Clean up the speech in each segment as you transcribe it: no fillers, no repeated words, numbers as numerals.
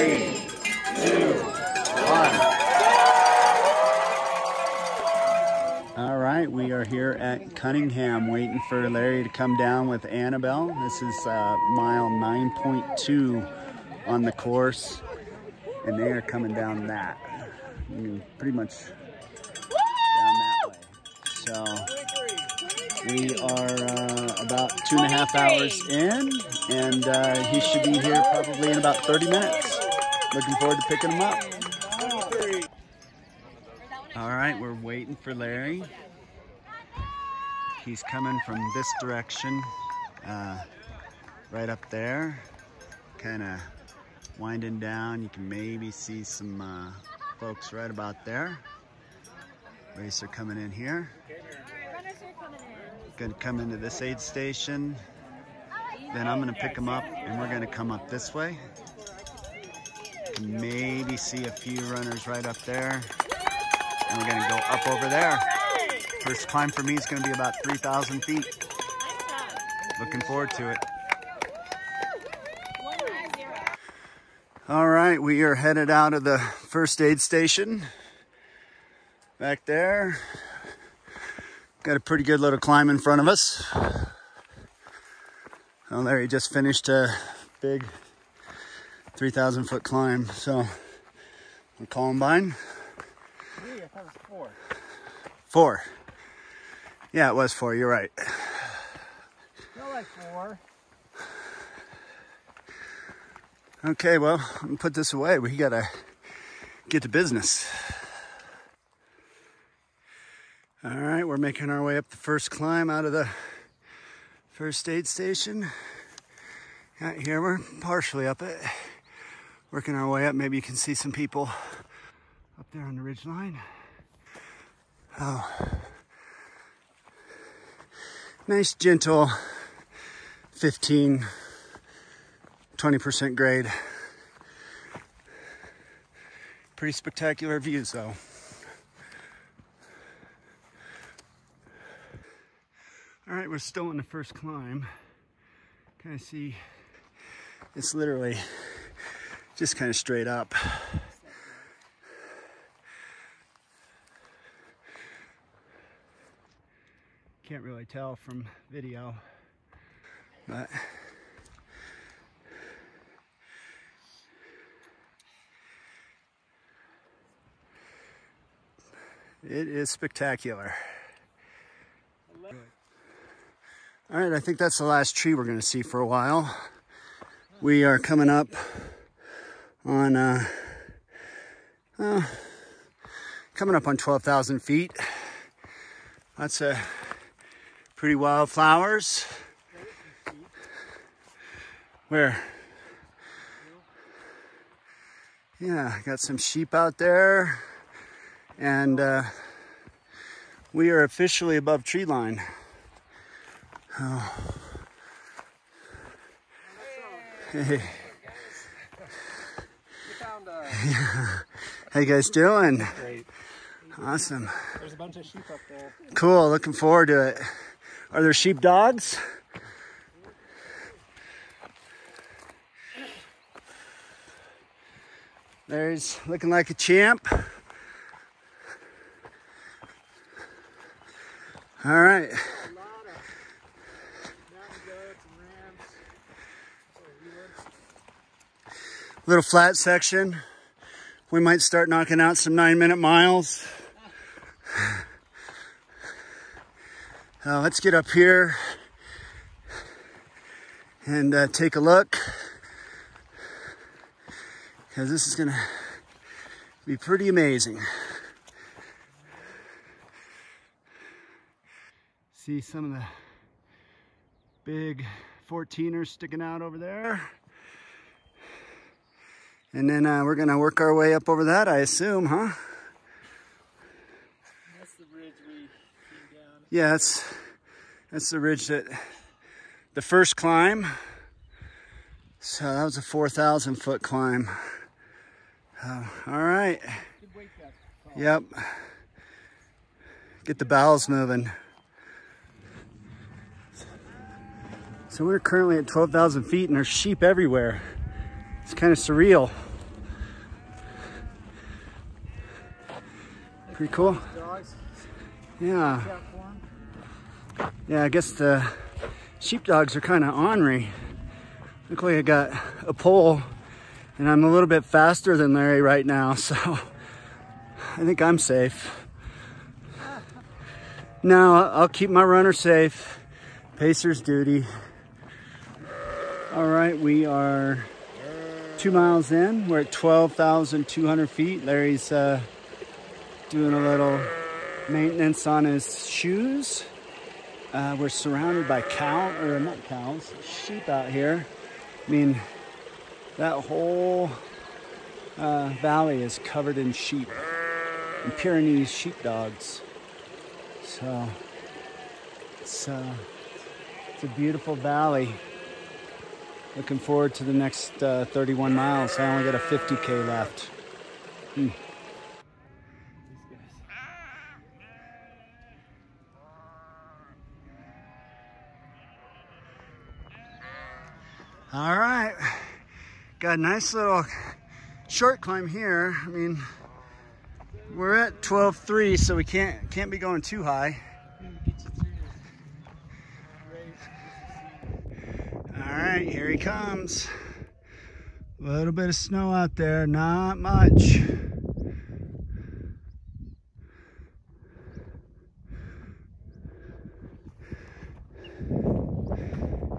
3, 2, 1. All right, we are here at Cunningham waiting for Larry to come down with Annabelle. This is mile 9.2 on the course, and they are coming down that. I mean, pretty much down that way. So we are about 2.5 hours in, and he should be here probably in about 30 minutes. Looking forward to picking him up. All right, we're waiting for Larry. He's coming from this direction, right up there, kind of winding down. You can maybe see some folks right about there. Racer coming in here. Gonna come into this aid station. Then I'm gonna pick him up, and we're gonna come up this way. You can maybe see a few runners right up there. And we're gonna go up over there. First climb for me is gonna be about 3,000 feet. Looking forward to it. All right, we are headed out of the first aid station. Back there. Got a pretty good little climb in front of us. Oh, Larry just finished a big 3,000 foot climb. So, we're Columbine. I thought it was 4. 4. Yeah, it was 4. You're right. Feel like 4. Okay, well, I'm gonna put this away. We gotta get to business. All right, we're making our way up the first climb out of the first aid station. Out here, we're partially up it. Working our way up. Maybe you can see some people up there on the ridge line. Oh, nice gentle 15–20% grade. Pretty spectacular views though. All right, we're still in the first climb. Kind of see, it's literally just kind of straight up. Can't really tell from video, but it is spectacular. All right, I think that's the last tree we're going to see for a while. We are coming up on 12,000 feet. That's a pretty wild flowers. Where? Yeah, got some sheep out there, and we are officially above tree line. Oh. Hey. How you guys doing? Great. Awesome. There's a bunch of sheep up there. Cool, looking forward to it. Are there sheep dogs? There's looking like a champ. All right. Little flat section. We might start knocking out some 9-minute miles. Let's get up here and take a look, because this is gonna be pretty amazing. See some of the big 14ers sticking out over there. And then we're gonna work our way up over that, I assume, huh? That's the ridge we came down. Yeah, that's the ridge that the first climb. So that was a 4,000 foot climb. All right. Good weight cut. Yep. Get the bowels moving. So we're currently at 12,000 feet and there's sheep everywhere. It's kind of surreal. Pretty cool. Dogs. Yeah. Yeah, I guess the sheepdogs are kind of ornery. Look like I got a pole and I'm a little bit faster than Larry right now, so I think I'm safe. No, I'll keep my runner safe. Pacer's duty. All right, we are 2 miles in. We're at 12,200 feet. Larry's doing a little maintenance on his shoes. We're surrounded by sheep out here. I mean, that whole valley is covered in sheep, and Pyrenees sheepdogs. So it's a beautiful valley. Looking forward to the next 31 miles. I only got a 50K left. All right, got a nice little short climb here. I mean, we're at 12.3, so we can't be going too high. All right, here he comes. A little bit of snow out there, not much.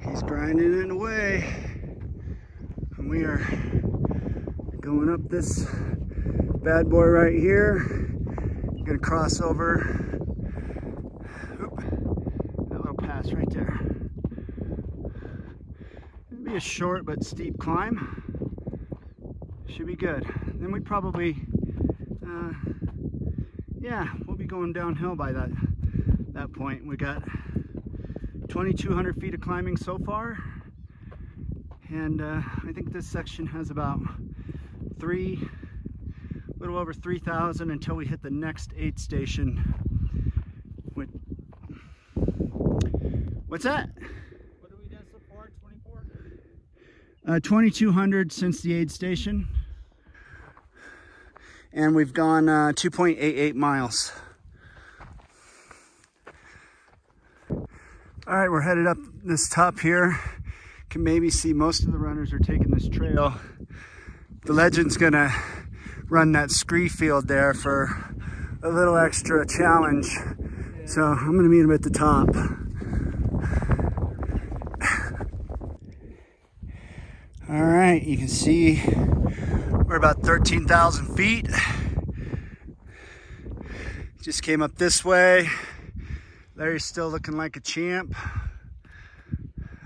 He's grinding it away. And we are going up this bad boy right here. Gonna cross over. Oop, that little pass right there. It'll be a short but steep climb. Should be good. Then we probably, yeah, we'll be going downhill by that point. We got 2,200 feet of climbing so far, and I think this section has about a little over 3,000 until we hit the next aid station. What's that? What have we done so far? 24? 2,200 since the aid station, and we've gone 2.88 miles. All right, we're headed up this top here. Can maybe see most of the runners are taking this trail. The legend's gonna run that scree field there for a little extra challenge. So I'm gonna meet him at the top. All right, you can see we're about 13,000 feet. Just came up this way. Larry's still looking like a champ.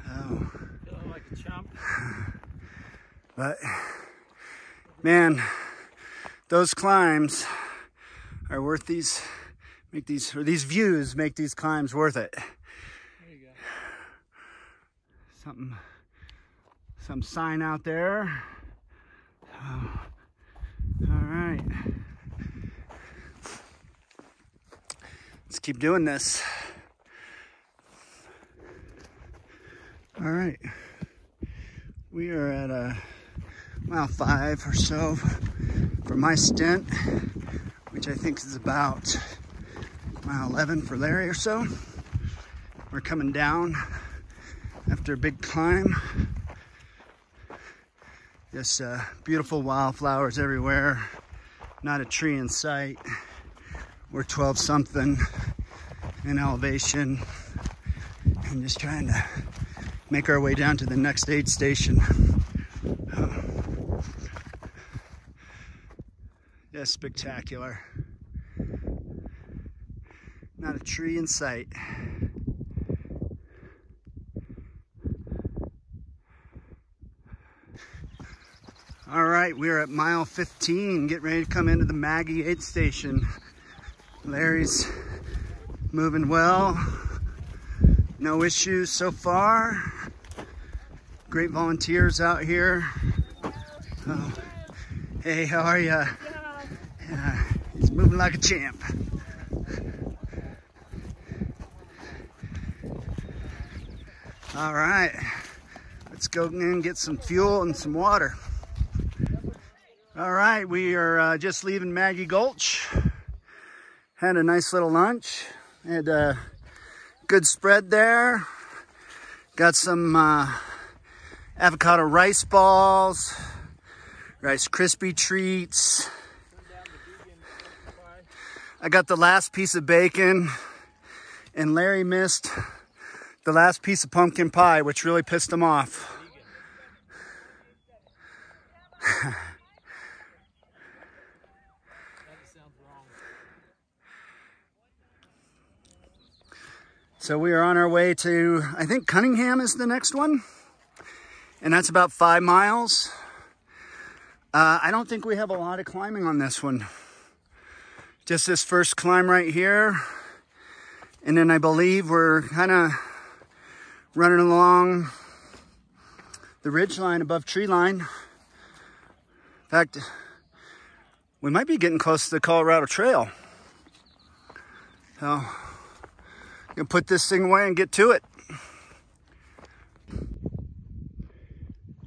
Oh. Feeling like a chump. But man, those climbs are worth these views make these climbs worth it. There you go. Some sign out there. Oh. All right. Let's keep doing this. All right. We are at mile 5 or so for my stint, which I think is about mile 11 for Larry or so. We're coming down after a big climb. Just beautiful wildflowers everywhere. Not a tree in sight. We're 12 something in elevation and just trying to make our way down to the next aid station. Just spectacular. Not a tree in sight. All right, we're at mile 15, getting ready to come into the Maggie aid station. Larry's moving well. No issues so far. Great volunteers out here. Oh. Hey, how are ya? Yeah, he's moving like a champ. All right, let's go in and get some fuel and some water. All right, we are just leaving Maggie Gulch. Had a nice little lunch. Had a good spread there. Got some avocado rice balls, Rice Krispie treats. I got the last piece of bacon, and Larry missed the last piece of pumpkin pie, which really pissed him off. So we are on our way to, I think Cunningham is the next one, and that's about 5 miles. I don't think we have a lot of climbing on this one. Just this first climb right here. And then I believe we're kind of running along the ridge line above tree line. In fact, we might be getting close to the Colorado Trail. So, I'm gonna put this thing away and get to it.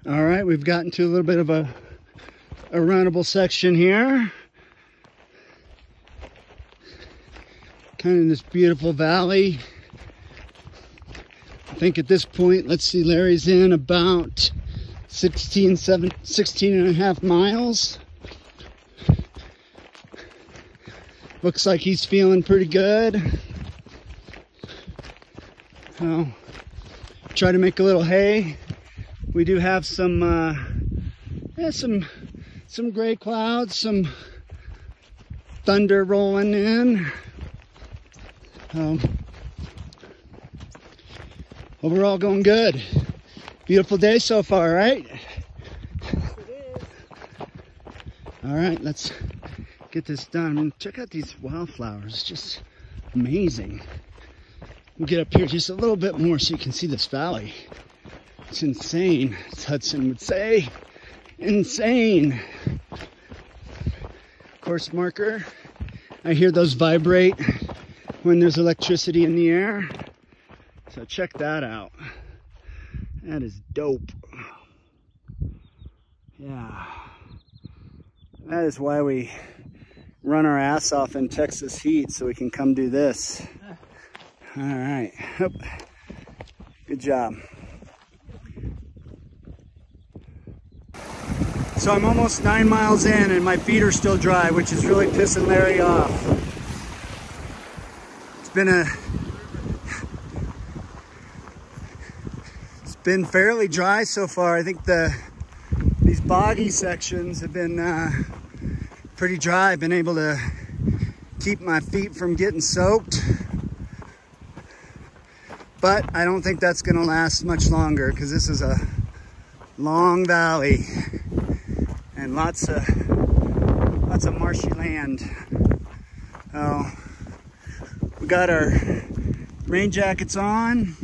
All right, we've gotten to a little bit of a runnable section here. Kind of in this beautiful valley. I think at this point, let's see, Larry's in about 16 and a half miles. Looks like he's feeling pretty good. So, try to make a little hay. We do have some gray clouds, some thunder rolling in. Overall going good. Beautiful day so far, right? Yes, it is. All right, let's get this done. I mean, check out these wildflowers, just amazing. We'll get up here just a little bit more so you can see this valley. It's insane, as Hudson would say. Insane. Course marker. I hear those vibrate when there's electricity in the air. So check that out. That is dope. Yeah. That is why we run our ass off in Texas heat, so we can come do this. All right. Good job. So I'm almost 9 miles in and my feet are still dry, which is really pissing Larry off. It's been fairly dry so far. I think these boggy sections have been pretty dry. I've been able to keep my feet from getting soaked. But I don't think that's gonna last much longer because this is a long valley and lots of marshy land. We got our rain jackets on.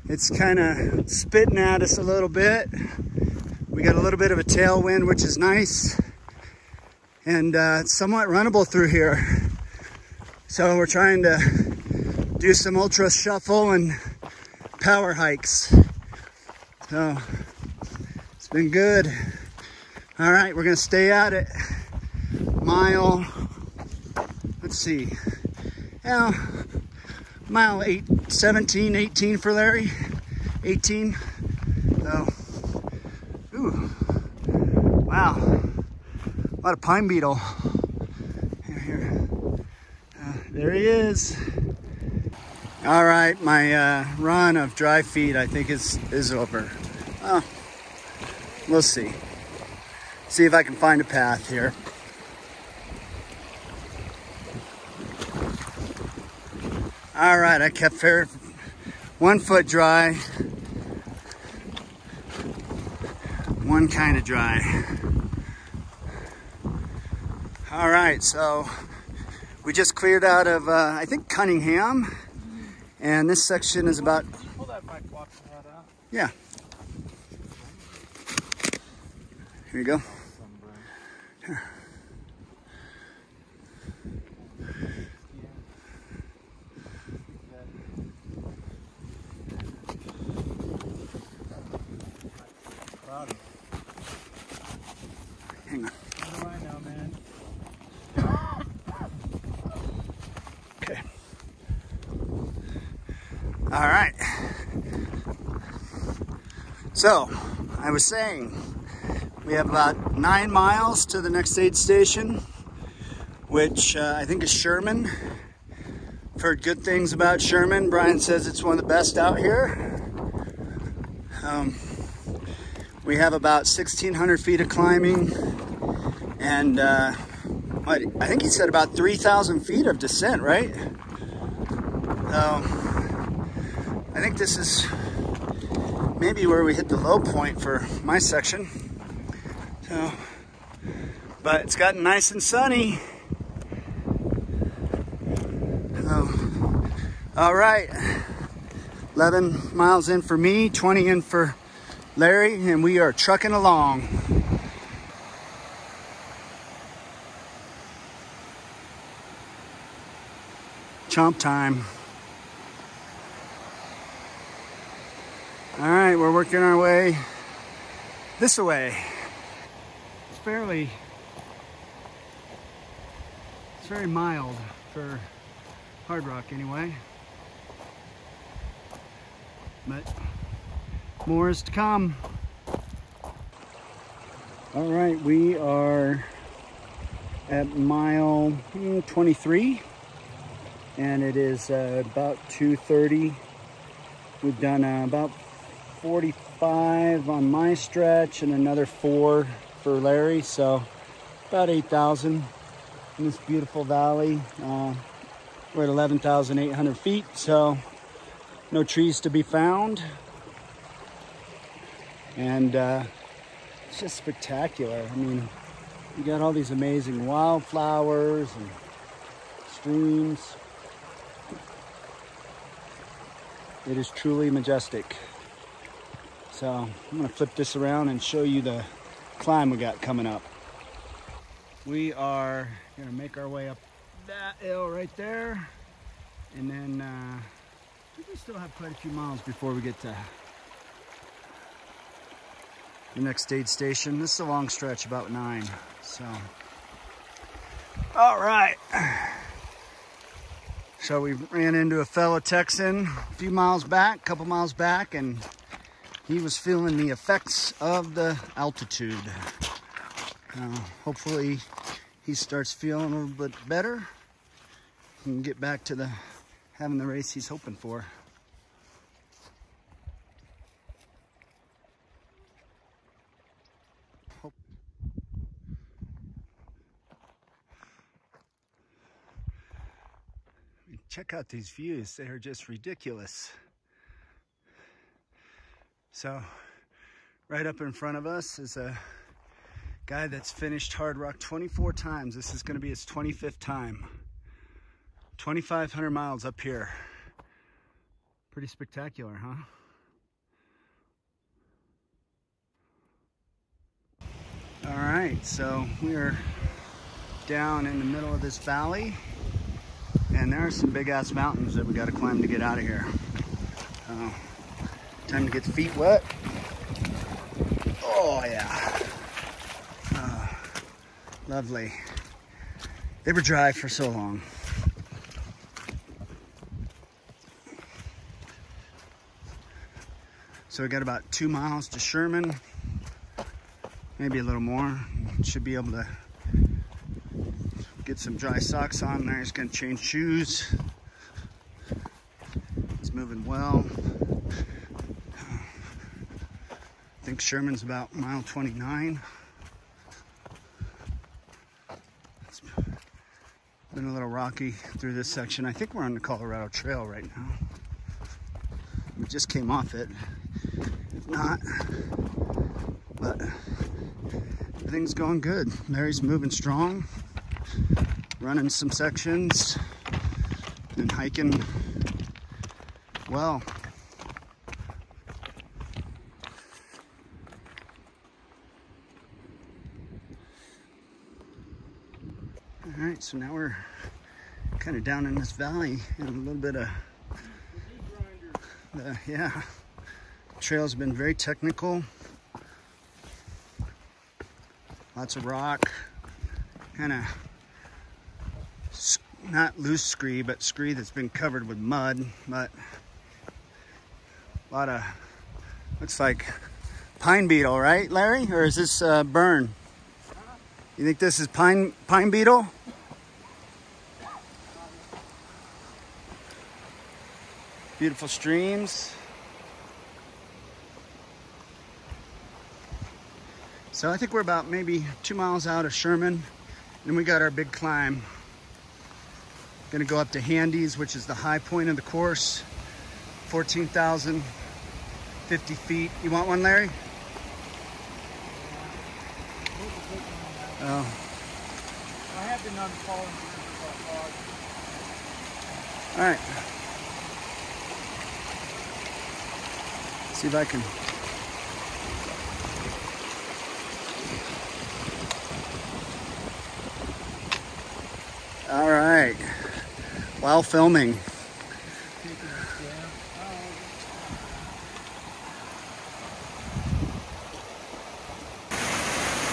It's kind of spitting at us a little bit. We got a little bit of a tailwind, which is nice. And it's somewhat runnable through here. So we're trying to do some ultra shuffle and power hikes. So it's been good. All right, we're gonna stay at it. Mile, let's see. Yeah, mile 17, 18 for Larry. 18. So, ooh, wow. A lot of pine beetle. Here. There he is. All right, my run of dry feet I think is over. Oh, we'll see. See if I can find a path here. All right, I kept 1 foot dry, one kind of dry. All right, so we just cleared out of, I think, Cunningham. And this section is about... Pull that bike box out. Yeah. Here you go. Here. Hang on. What do I know, man? So, I was saying, we have about 9 miles to the next aid station, which I think is Sherman. I've heard good things about Sherman. Brian says it's one of the best out here. We have about 1,600 feet of climbing, and I think he said about 3,000 feet of descent, right? So, I think this is maybe where we hit the low point for my section. So, but it's gotten nice and sunny. So, all right, 11 miles in for me, 20 in for Larry, and we are trucking along. Chomp time. All right, we're working our way this way. It's very mild for Hardrock anyway, but more is to come. All right, we are at mile 23, and it is about 2:30. We've done about 45 on my stretch and another 4 for Larry, so about 8,000 in this beautiful valley. We're at 11,800 feet, so no trees to be found. And it's just spectacular. I mean, you got all these amazing wildflowers and streams. It is truly majestic. So I'm gonna flip this around and show you the climb we got coming up. We are gonna make our way up that hill right there. And then I think we still have quite a few miles before we get to the next aid station. This is a long stretch, about 9. So, all right. So we ran into a fellow Texan a few miles back, a couple miles back, and he was feeling the effects of the altitude. Hopefully he starts feeling a little bit better and get back to having the race he's hoping for. Check out these views, they are just ridiculous. So, right up in front of us is a guy that's finished Hardrock 24 times. This is gonna be his 25th time. 2,500 miles up here. Pretty spectacular, huh? All right, so we're down in the middle of this valley, and there are some big ass mountains that we got to climb to get out of here. Time to get the feet wet. Oh yeah. Lovely. They were dry for so long. So we got about 2 miles to Sherman, maybe a little more. Should be able to get some dry socks on there. He's gonna change shoes. It's moving well. I think Sherman's about mile 29. It's been a little rocky through this section. I think we're on the Colorado Trail right now. We just came off it. If not, but everything's going good. Larry's moving strong, running some sections and hiking well. All right, so now we're kind of down in this valley and a little bit of yeah, trail's been very technical. Lots of rock, kind of not loose scree, but scree that's been covered with mud. But a lot of, looks like pine beetle, right, Larry? Or is this burn? You think this is pine beetle? Beautiful streams. So I think we're about maybe 2 miles out of Sherman. And we got our big climb. Gonna go up to Handy's, which is the high point of the course. 14,050 feet. You want one, Larry? Oh. I have been on following you. All right. See if I can. All right. While filming.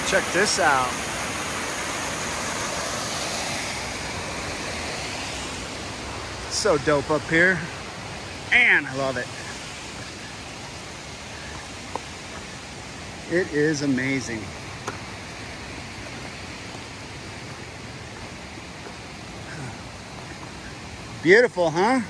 Check this out. So dope up here. And I love it. It is amazing. Beautiful, huh?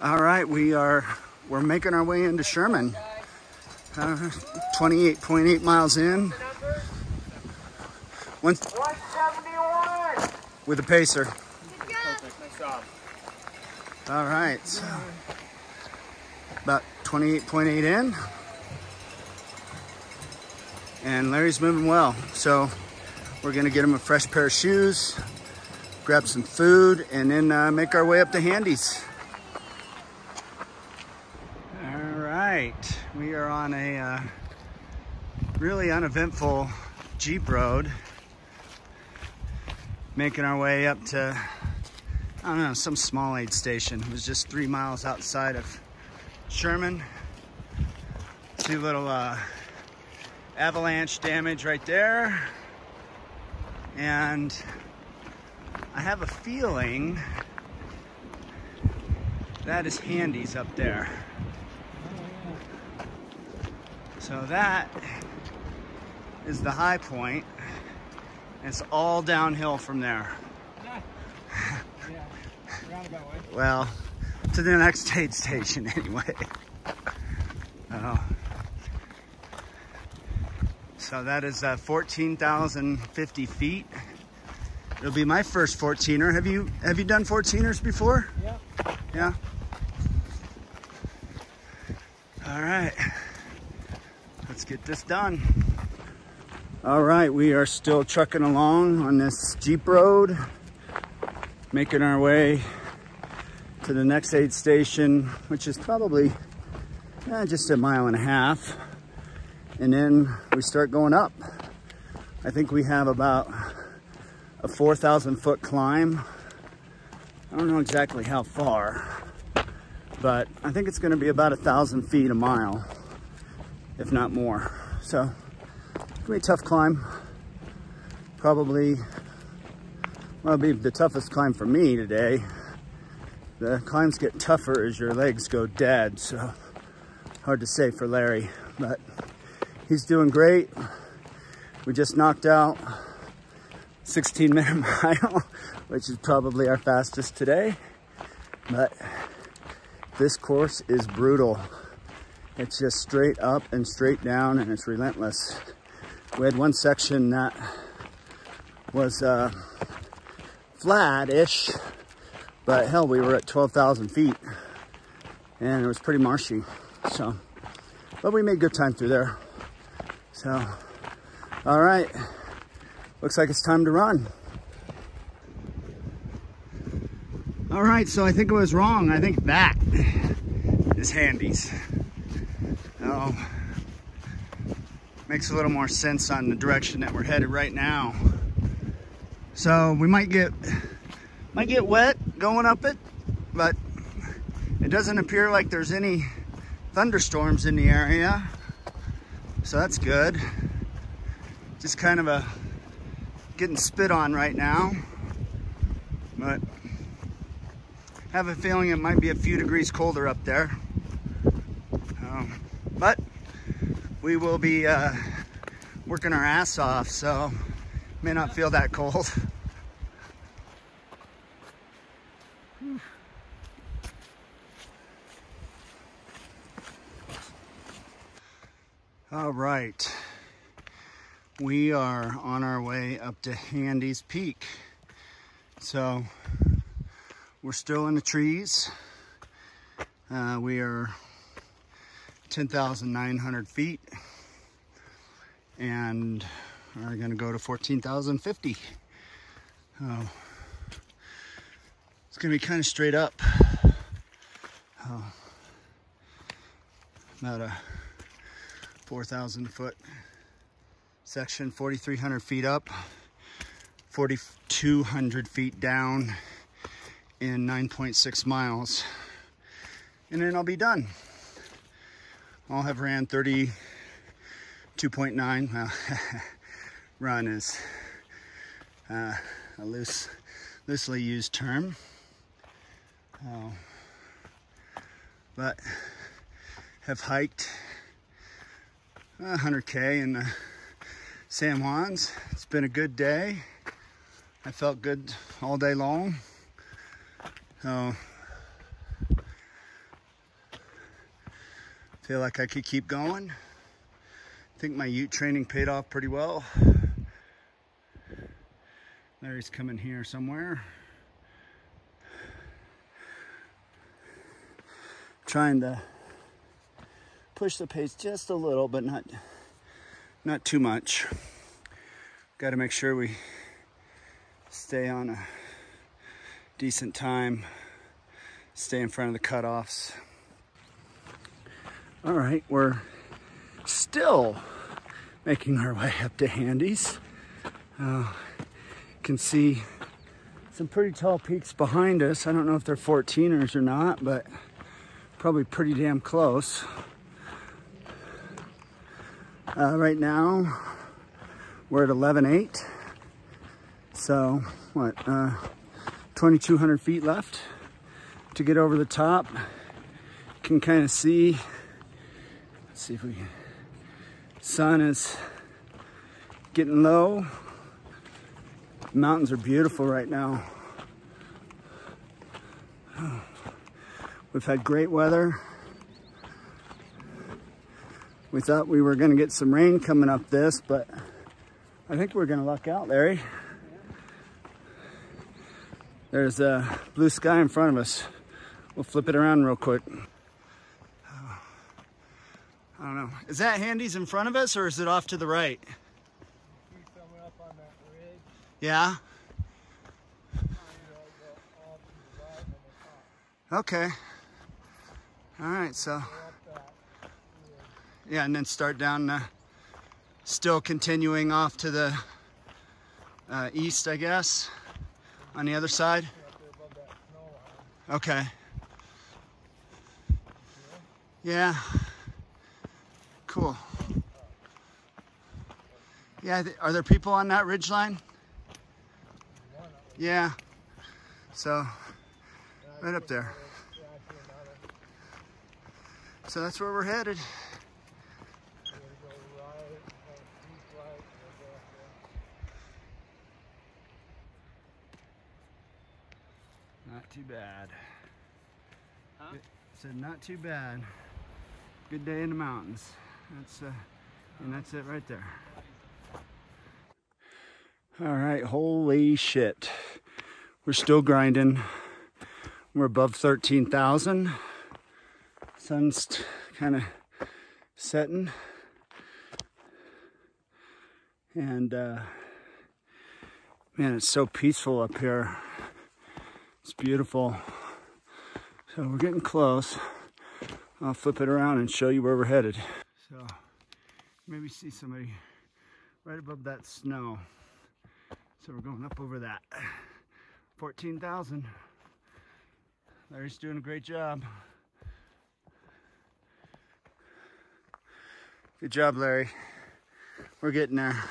All right, we're making our way into Sherman. 28.8 miles in. 171 with a pacer. Perfect, nice job. All right, so about 28.8 in. And Larry's moving well. So we're gonna get him a fresh pair of shoes, grab some food, and then make our way up to Handy's. We are on a really uneventful Jeep road, making our way up to, I don't know, some small aid station. It was just 3 miles outside of Sherman. See a little avalanche damage right there. And I have a feeling that is Handy's up there. So that is the high point. It's all downhill from there. Yeah, roundabout way. Well, to the next aid station anyway. Oh. So that is 14,050 feet. It'll be my first 14er. Have you done 14ers before? Yeah. Yeah. All right. Let's get this done. All right, we are still trucking along on this Jeep road, making our way to the next aid station, which is probably just 1.5 miles. And then we start going up. I think we have about a 4,000 foot climb. I don't know exactly how far, but I think it's gonna be about 1,000 feet a mile, if not more. So it's gonna be a tough climb. Probably, well, it'll be the toughest climb for me today. The climbs get tougher as your legs go dead, so hard to say for Larry, but he's doing great. We just knocked out 16-minute mile, which is probably our fastest today, but this course is brutal. It's just straight up and straight down, and it's relentless. We had one section that was flat-ish, but hell, we were at 12,000 feet, and it was pretty marshy. So, but we made good time through there. So, all right, looks like it's time to run. All right, so I think I was wrong. I think that is Handy's. Oh, makes a little more sense on the direction that we're headed right now. So we might get wet going up it, but it doesn't appear like there's any thunderstorms in the area, so that's good. Just kind of getting spit on right now, but I have a feeling it might be a few degrees colder up there. But we will be working our ass off, so may not feel that cold. All right, we are on our way up to Handy's Peak. So we're still in the trees. We are 10,900 feet and are gonna go to 14,050. It's gonna be kind of straight up. About a 4,000 foot section, 4,300 feet up, 4,200 feet down in 9.6 miles. And then I'll be done. I'll have ran 32.9. Well, run is a loosely used term. But have hiked 100K in the San Juans. It's been a good day. I felt good all day long. So feel like I could keep going. I think my ute training paid off pretty well. Larry's coming here somewhere. Trying to push the pace just a little, but not too much. Got to make sure we stay on a decent time, stay in front of the cutoffs. All right, we're still making our way up to Handy's. Can see some pretty tall peaks behind us. I don't know if they're 14ers or not, but probably pretty damn close. Right now, we're at 11.8. So, what, 2,200 feet left to get over the top. Can kind of see, let's see if we can, sun is getting low. Mountains are beautiful right now. We've had great weather. We thought we were gonna get some rain coming up this, but I think we're gonna luck out, Larry. There's a blue sky in front of us. We'll flip it around real quick. I don't know. Is that Handy's in front of us or is it off to the right? Up on that ridge. Yeah? Okay. All right, so. Yeah, and then start down, still continuing off to the east, I guess, on the other side. Okay. Yeah. Cool. Yeah, are there people on that ridge line? Yeah. So, right up there. So that's where we're headed. Not too bad. Huh? Said not too bad. Good day in the mountains. And that's it right there. All right, holy shit. We're still grinding. We're above 13,000. Sun's kind of setting. And man, it's so peaceful up here. It's beautiful. So we're getting close. I'll flip it around and show you where we're headed. So maybe see somebody right above that snow. So we're going up over that. 14,000. Larry's doing a great job. Good job, Larry. We're getting there.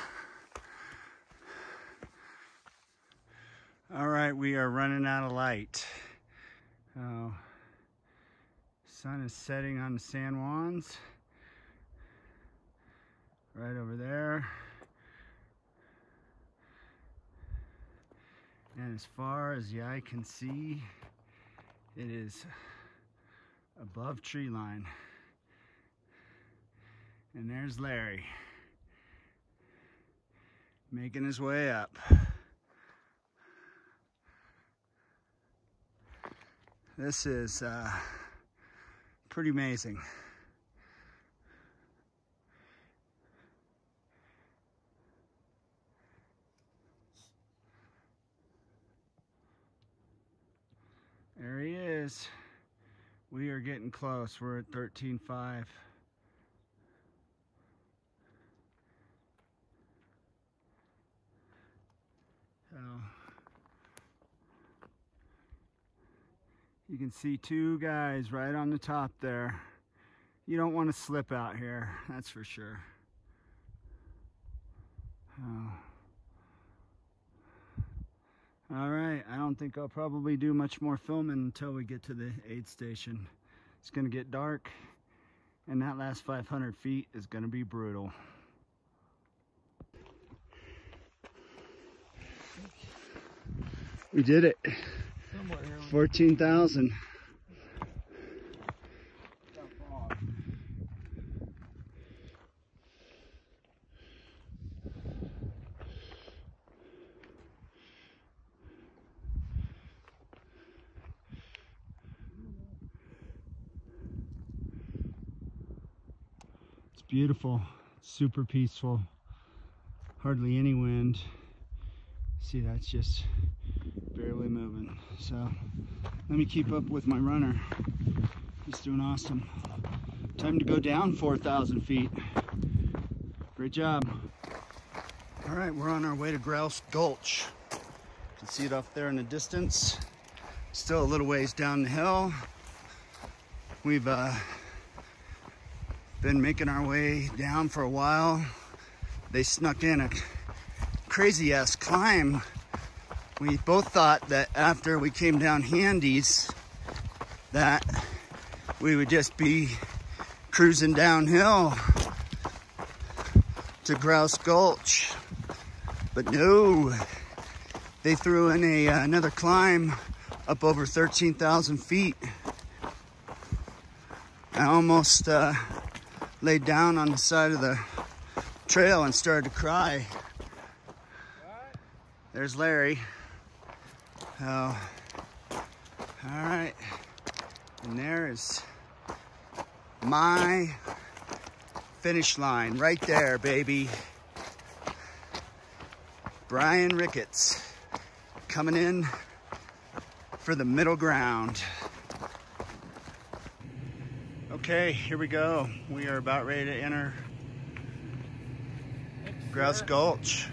All right, we are running out of light. Sun is setting on the San Juans. Right over there. And as far as the eye can see, it is above tree line. And there's Larry, making his way up. This is pretty amazing. There he is. We are getting close. We're at 13.5. So you can see two guys right on the top there. You don't want to slip out here, that's for sure. All right, I don't think I'll probably do much more filming until we get to the aid station. It's gonna get dark, and that last 500 feet is gonna be brutal. We did it. 14,000. It's beautiful, super peaceful, hardly any wind. See, that's just barely moving. So let me keep up with my runner. He's doing awesome. Time to go down 4,000 feet. Great job. All right, we're on our way to Grouse Gulch. You can see it off there in the distance. Still a little ways down the hill. We've been making our way down for a while. They snuck in a crazy ass climb. We both thought that after we came down Handy's that we would just be cruising downhill to Grouse Gulch, but no, they threw in another climb up over 13,000 feet. I almost laid down on the side of the trail and started to cry. There's Larry. Oh, all right, and there is my finish line right there, baby. Brian Ricketts coming in for the middle ground. Okay, here we go. We are about ready to enter Grouse Gulch.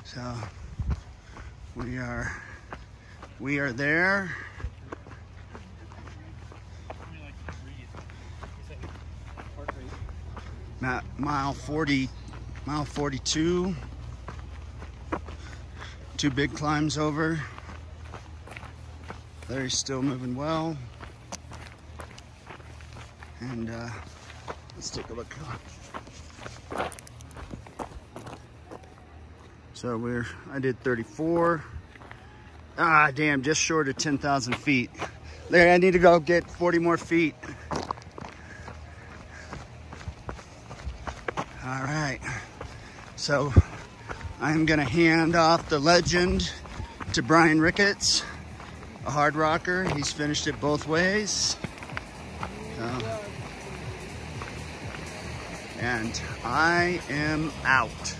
So we are there. Mile 42. Two big climbs over. Larry's still moving well. And let's take a look. So I did 34. Ah, damn, just short of 10,000 feet. Larry, I need to go get 40 more feet. All right, so I'm gonna hand off the legend to Brian Ricketts, a hard rocker. He's finished it both ways. And I am out.